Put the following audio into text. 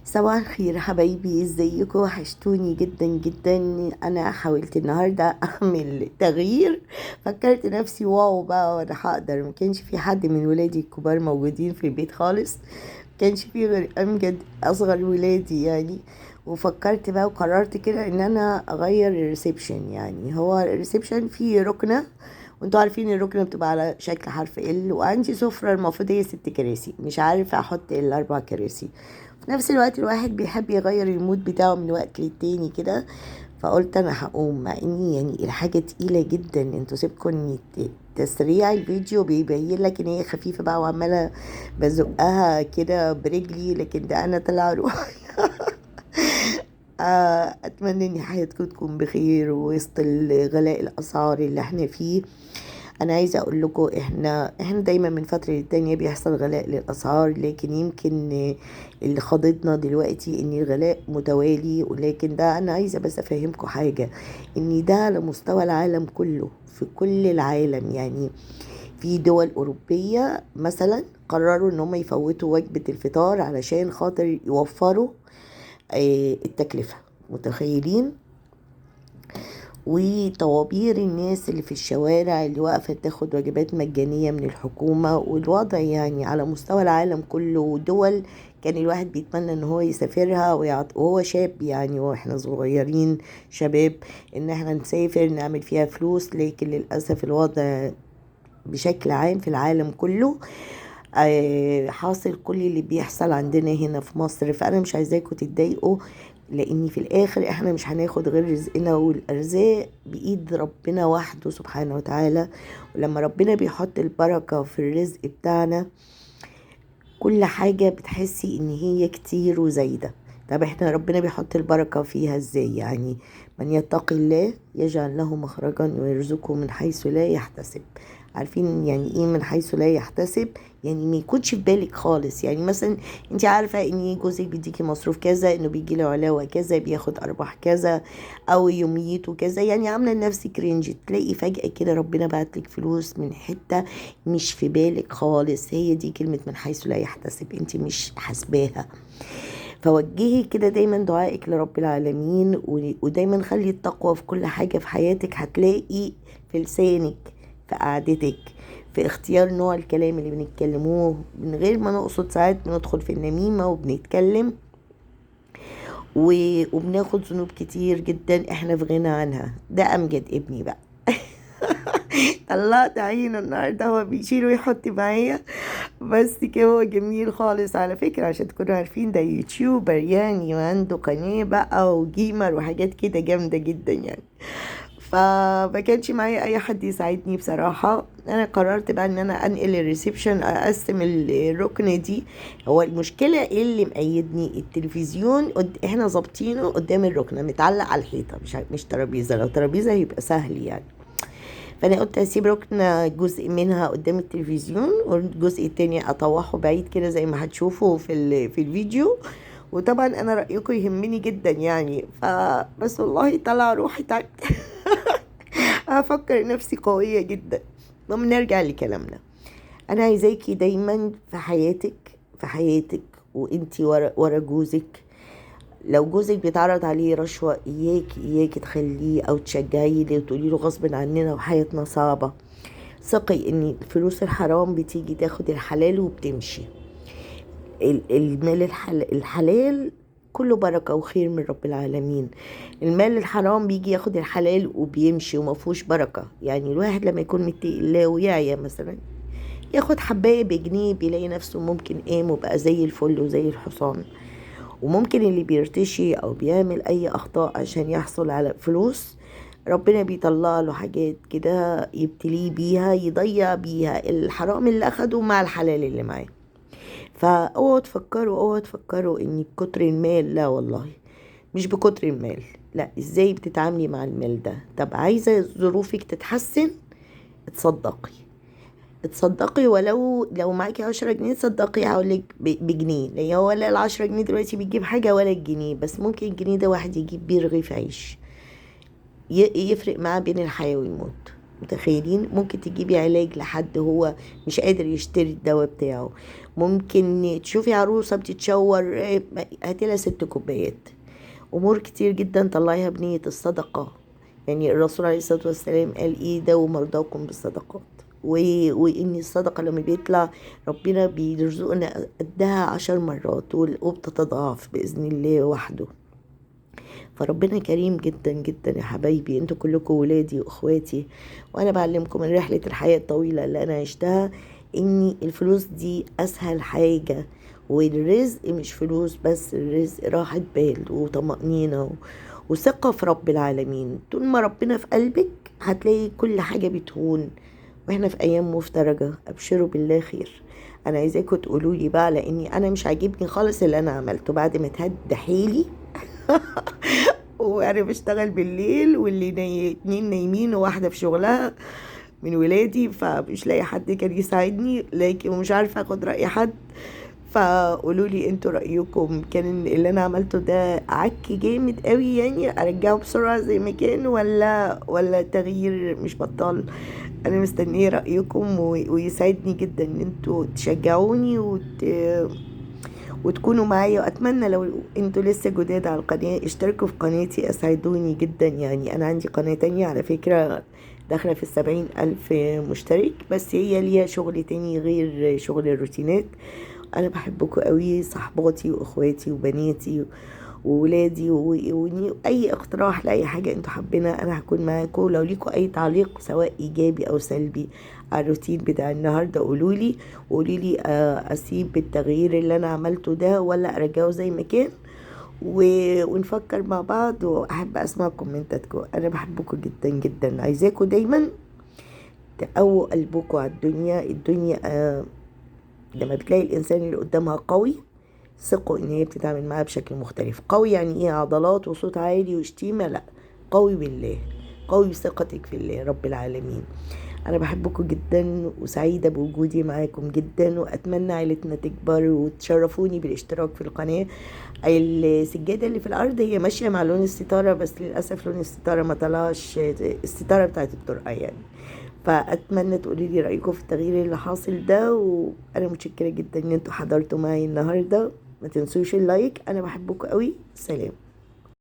صباح الخير حبايبي، ازيكم؟ وحشتوني جدا جدا. انا حاولت النهارده اعمل تغيير، فكرت نفسي واو بقى وانا هقدر. ما كانش في حد من ولادي الكبار موجودين في البيت خالص، ما كانش في غير امجد اصغر ولادي يعني. وفكرت بقى وقررت كده ان انا اغير الريسبشن. يعني هو الريسبشن فيه ركنه، وانتوا عارفين الركنه بتبقى على شكل حرف ال، وعندي سفره المفروض هي 6 كراسي، مش عارفه احط الا 4 كراسي. في نفس الوقت الواحد بيحب يغير المود بتاعه من وقت للتاني كده. فقلت انا هقوم، مع اني يعني الحاجة تقيلة جدا. انتوا سيبكم ان تسريع الفيديو بيبين لك ان هي خفيفة بقى، وعمالة بزقها كده برجلي، لكن ده انا طلع روحي. اتمنى ان حياتكم تكون بخير وسط غلاء الاسعار اللي احنا فيه. انا عايزه اقول لكم احنا دايما من فتره للتانيه بيحصل غلاء للاسعار، لكن يمكن اللي خاضتنا دلوقتي ان الغلاء متوالي. ولكن ده انا عايزه بس افهمكم حاجه، ان ده على مستوى العالم كله، في كل العالم يعني. في دول اوروبيه مثلا قرروا ان هم يفوتوا وجبه الفطار علشان خاطر يوفروا التكلفه. متخيلين؟ وطوابير الناس اللي في الشوارع اللي واقفة تاخد وجبات مجانية من الحكومة، والوضع يعني على مستوى العالم كله. ودول كان الواحد بيتمنى ان هو يسافرها وهو شاب يعني، واحنا صغيرين شباب، ان احنا نسافر نعمل فيها فلوس. لكن للأسف الوضع بشكل عام في العالم كله حاصل كل اللي بيحصل عندنا هنا في مصر. فأنا مش عايزاكم تتضايقوا، لأن في الآخر احنا مش هناخد غير رزقنا، والأرزاق بإيد ربنا وحده سبحانه وتعالى. ولما ربنا بيحط البركة في الرزق بتاعنا، كل حاجة بتحسي ان هي كتير وزايدة. طب احنا ربنا بيحط البركة فيها ازاي؟ يعني من يتقي الله يجعل له مخرجا ويرزقه من حيث لا يحتسب. عارفين يعني ايه من حيث لا يحتسب؟ يعني ما يكونش في بالك خالص. يعني مثلا انت عارفة ان جوزك بيديكي مصروف كذا، انه بيجي له علاوة كذا، بياخد ارباح كذا، او يوميته كذا، يعني عاملة لنفسك رينج. تلاقي فجأة كده ربنا بعتلك فلوس من حتة مش في بالك خالص. هي دي كلمة من حيث لا يحتسب، انت مش حاسباها. فوجهي كده دايما دعائك لرب العالمين، ودايما خلي التقوى في كل حاجة في حياتك. هتلاقي في لسانك، في قعدتك، في اختيار نوع الكلام اللي بنتكلموه، من غير ما نقصد ساعات بندخل في النميمة وبنتكلم وبناخد ذنوب كتير جدا احنا في غنى عنها. ده امجد ابني بقى. طلعت عينه النهارده، هو بيشيل ويحط معايا، بس كده هو جميل خالص على فكرة. عشان تكونوا عارفين ده يوتيوبر يعني، وعنده قناة بقى وجيمر وحاجات كده جامدة جدا يعني. فما كانش معايا اي حد يساعدني بصراحة. انا قررت بقى ان انا انقل الريسبشن، اقسم الركنة دي. هو المشكلة إيه اللي مقيدني؟ التلفزيون احنا ظابطينه قدام الركنة متعلق على الحيطة، مش ترابيزة. لو ترابيزة يبقى سهل يعني. فانا قلت اسيب ركن جزء منها قدام التلفزيون، والجزء التاني اطوحه بعيد كده زي ما هتشوفوا في الفيديو. وطبعا انا رايكم يهمني جدا يعني. فبس والله طلع روحي تعبت. افكر نفسي قويه جدا. المهم نرجع لكلامنا. انا عايزاكي دايما في حياتك وانتي ورا جوزك. لو جوزك بيتعرض عليه رشوة، اياكي تخليه او تشجعيه ليه وتقولي له غصب عننا وحياتنا صعبة. ثقي ان الفلوس الحرام بتيجي تاخد الحلال وبتمشي. المال الحلال كله بركة وخير من رب العالمين. المال الحرام بيجي ياخد الحلال وبيمشي ومفهوش بركة. يعني الواحد لما يكون متقي الله ويعيا مثلا، ياخد حباية بجنيه، بيلاقي نفسه ممكن قام وبقى زي الفل وزي الحصان. وممكن اللي بيرتشي او بيعمل اي اخطاء عشان يحصل على فلوس، ربنا بيطلع له حاجات كده يبتليه بيها، يضيع بيها الحرام اللي اخده مع الحلال اللي معاه. اوعوا تفكروا ان بكتر المال، لا والله مش بكتر المال. لا، ازاي بتتعاملي مع المال ده؟ طب عايزة ظروفك تتحسن؟ تصدقي ولو معاكي 10 جنيه، تصدقي هقولك بجنيه. لان هو ولا ال10 جنيه دلوقتي بتجيب حاجة ولا الجنيه، بس ممكن الجنيه ده واحد يجيب بيه رغيف عيش، يفرق معاه بين الحياة والموت. متخيلين؟ ممكن تجيبي علاج لحد هو مش قادر يشتري الدواء بتاعه. ممكن تشوفي عروسة بتتشور، هاتيلها 6 كوبايات. امور كتير جدا طلعيها بنية الصدقة. يعني الرسول عليه الصلاة والسلام قال ايه؟ داووا مرضاكم بالصدقات. وان الصدقة لما بيطلع ربنا بيرزقنا قدها 10 مرات، وبتتضاعف بإذن الله وحده. فربنا كريم جدا جدا يا حبايبي، انتوا كلكم ولادي واخواتي، وانا بعلمكم من رحلة الحياة الطويلة اللي انا عشتها ان الفلوس دي اسهل حاجة. والرزق مش فلوس بس، الرزق راحة بال وطمأنينة وثقة في رب العالمين. طول ما ربنا في قلبك هتلاقي كل حاجة بتهون. واحنا في ايام مفترجة، ابشروا بالله خير. انا عايزاكم تقولوا لي بقى، لاني انا مش عاجبني خالص اللي انا عملته بعد ما اتهد حيلي. وانا بشتغل بالليل، واللي اتنين نايمين وواحدة في شغلها من ولادي، فمش لاقي حد كان يساعدني، لكن ومش عارفة اخد رأي حد. فقولوا لي انتوا رأيكم، كان اللي انا عملته ده عك جامد قوي يعني ارجعه بسرعة زي ما كان، ولا تغيير مش بطال؟ انا مستنيه رأيكم، ويسعدني جدا ان انتوا تشجعوني وتكونوا معايا. واتمنى لو انتوا لسه جداد على القناة اشتركوا في قناتي، اسعدوني جدا. يعني انا عندي قناة تانية على فكرة داخلة في 70,000 مشترك، بس هي ليها شغل تاني غير شغل الروتينات. انا بحبكم قوي، صحباتي واخواتي وبناتي وولادي، واي اقتراح لاي حاجه انتوا حابينها انا هكون معاكم. لو ليكوا اي تعليق سواء ايجابي او سلبي على الروتين بتاع النهارده قولولي. وقوليلي اسيب التغيير اللي انا عملته ده ولا ارجعه زي ما كان، ونفكر مع بعض. واحب اسمع كومنتاتكم، انا بحبكم جدا جدا. عايزاكم دايما تقووا قلبكم على الدنيا لما بتلاقي الانسان اللي قدامها قوي، ثقوا ان هي بتتعامل معاه بشكل مختلف. قوي يعني ايه؟ عضلات وصوت عالي وشتيمة؟ لا، قوي بالله، قوي بثقتك في الله رب العالمين. انا بحبكم جدا وسعيدة بوجودي معاكم جدا، واتمنى عيلتنا تكبر وتشرفوني بالاشتراك في القناة. السجادة اللي في الارض هي ماشية مع لون الستارة، بس للأسف لون الستارة ما طلعش الستارة بتاعت الطرقة يعني. فاتمنى تقولي لي رايكم في التغيير اللي حاصل ده، وانا متشكره جدا ان انتوا حضرتوا معي النهارده. ما تنسوش اللايك، انا بحبكم قوي. سلام.